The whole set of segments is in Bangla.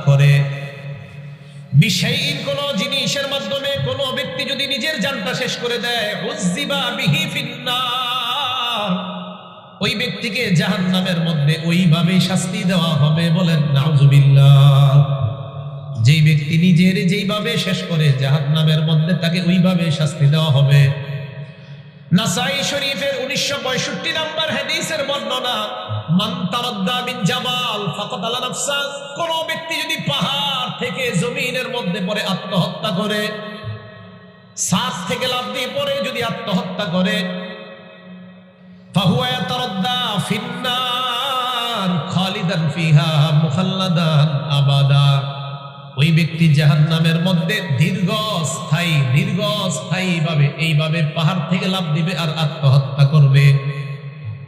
করে বিশাইইন কোন জিনিসের মাধ্যমে কোন ব্যক্তি যদি নিজের জানটা শেষ করে দেয় উযযিবা বিহি ফিন্নার, ওই ব্যক্তিকে জাহান্নামের মধ্যে ওইভাবে শাস্তি দেওয়া হবে। বলেন নাউযুবিল্লাহ। যেই ব্যক্তি নিজের যেইভাবে শেষ করে জাহান্নামের মধ্যে তাকে ওইভাবে শাস্তি দেওয়া হবে। নাসাই শরীফের 1965 নম্বর হাদিসের বর্ণনা, মান তারাদ্দা বিন জাবাল ফাকাতালা নাফসা, কোন ব্যক্তি যদি পাহাড় থেকে জমিনের মধ্যে পড়ে আত্মহত্যা করে, ছাদ থেকে লাফ দিয়ে পড়ে যদি আত্মহত্যা করে, ফাহুয়া ইয়াতারাদ্দা ফিন্নার খালিদান ফিহা মুখাল্লাদান আবাদা, ওই ব্যক্তি জাহান্নামের মধ্যে দীর্ঘস্থায়ী ভাবে এইভাবে পাহাড় থেকে লাফ দিবে আর আত্মহত্যা করবে।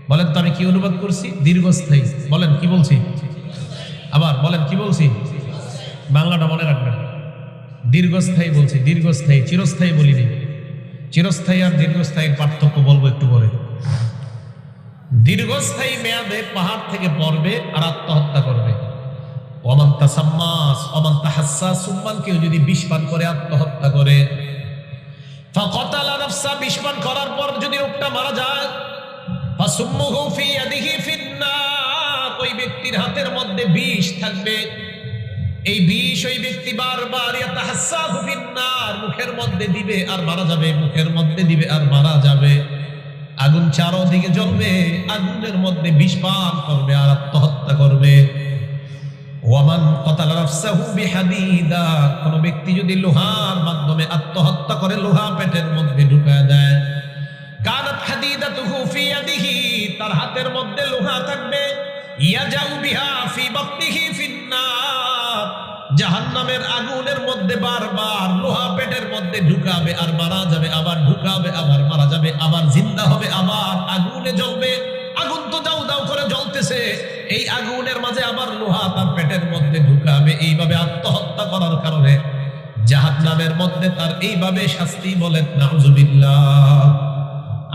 বলেন তো আমি কি অনুবাদ করছি? দীর্ঘস্থায়ী। বলেন কি বলছি? আবার বলেন কি বলছি? বাংলাটা মনে রাখবেন। দীর্ঘস্থায়ী বলছি, দীর্ঘস্থায়ী, চিরস্থায়ী বলিনি। চিরস্থায়ী আর দীর্ঘস্থায়ীর পার্থক্য বলবো একটু পরে। দীর্ঘস্থায়ী মেয়াদে পাহাড় থেকে পড়বে আর আত্মহত্যা করবে। ওমান তাসাম্মাস ওমান তাহাসসাস, সুম্মান কেউ যদি বিষ পান করে আত্মহত্যা করে, ফাকাতালা নাফসা, বিষ পান করার পর যদি লোকটা মারা যায়, ফাসুম্মুহু ফি ইয়াদিহি ফিন্নার, ওই ব্যক্তির হাতের মধ্যে বিষ থাকবে। এই বিষ ওই ব্যক্তি বারবার ইয়াতাহাসসাহু ফিন্নার, মুখের মধ্যে দিবে আর মারা যাবে, মুখের মধ্যে দিবে আর মারা যাবে। আগুন চারদিকে জ্বলবে, আগুনের মধ্যে বিষ পান করবে আর আত্মহত্যা করবে। ওয়ামান কাতালা নাফসাহু বিহাদিদা, কোন ব্যক্তি যদি লোহার মাধ্যমে আত্মহত্যা করে, লোহা পেটের মধ্যে ঢুকায় দেয়, কানাত হাদিদাতুহু ফি ইয়াদিহি, তার হাতের মধ্যে লোহা থাকবে, ইয়াজাউ বিহা ফি বাতনিহি ফিন্নার, জাহান্নামের আগুনের মধ্যে বারবার লোহা পেটের মধ্যে ঢুকাবে আর মারা যাবে, আবার ঢুকাবে আবার মারা যাবে, আবার জিন্দা হবে, আবার আগুনে জ্বলবে। আগুন তো দাউ দাউ করে জ্বলতেছে, এই আগুনের মাঝে আবার লোহা তার পেটের মধ্যে ঢুকাবে। এইভাবে আত্মহত্যা করার কারণে জাহান্নামের মধ্যে তার এইভাবে শাস্তি। বলেন নাউযুবিল্লাহ।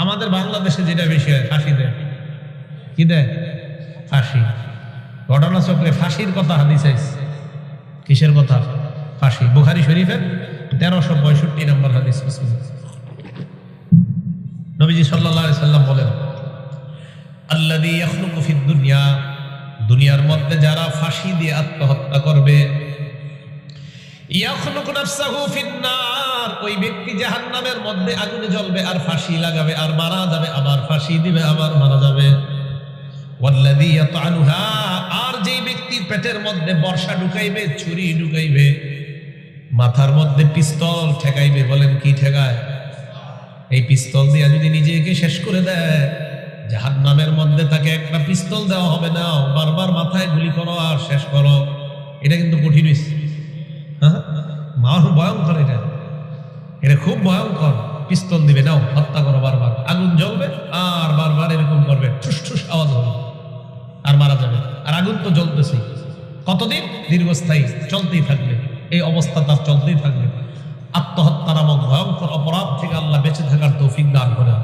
আমাদের বাংলাদেশে যেটা বেশি হয়, ফাঁসি দেয়। কি দেয়? ফাঁসি। ঘটনাচক্রে ফাঁসির কথা হাদিস আইছে। কিসের কথা? ফাঁসি। বুখারী শরীফের 1365 নম্বর হাদিস। নবীজি সাল্লাল্লাহু আলাইহি সাল্লাম বলেন, আল্লাযী ইয়াখলুকু ফিদ দুনিয়া, দুনিয়ার মধ্যে যারা ফাঁসি দিয়ে আত্মহত্যা করবে, ইয়াখলুকু নাফসাহু ফিন্নার, ওই ব্যক্তি জাহান্নামের মধ্যে আগুনে জ্বলবে আর ফাঁসি লাগাবে আর মারা যাবে, আবার ফাঁসি দিবে আবার মারা যাবে। ওয়াল্লাযী ইয়াতআনুহা, আর যেই ব্যক্তির পেটের মধ্যে বর্ষা ঢুকাইবে, ছুরি ঢুকাইবে, মাথার মধ্যে পিস্তল ঠেকাইবে। বলেন কি ঠেকায়? এই পিস্তল দিয়ে যদি নিজেকে শেষ করে দেয়, জাহান্নামের মধ্যে তাকে একটা পিস্তল দেওয়া হবে না, বারবার মাথায় গুলি করো আর শেষ করো। এটা কিন্তু কঠিন হয়েছে। হ্যাঁ, ভয়ঙ্কর। এটা খুব ভয়ঙ্কর। পিস্তল দিবে, নাও হত্যা করো, বারবার আগুন জ্বলবে আর বারবার এরকম করবে, ঠুস ঠুস আওয়াজ হবে আর মারা যাবে। আর আগুন তো জ্বলতেছে কতদিন? দীর্ঘস্থায়ী, চলতেই থাকবে। এই অবস্থা তার চলতেই থাকবে। আত্মহত্যা নামক ভয়ঙ্কর অপরাধ থেকে আল্লাহ বেঁচে থাকার তৌফিক দান করেন।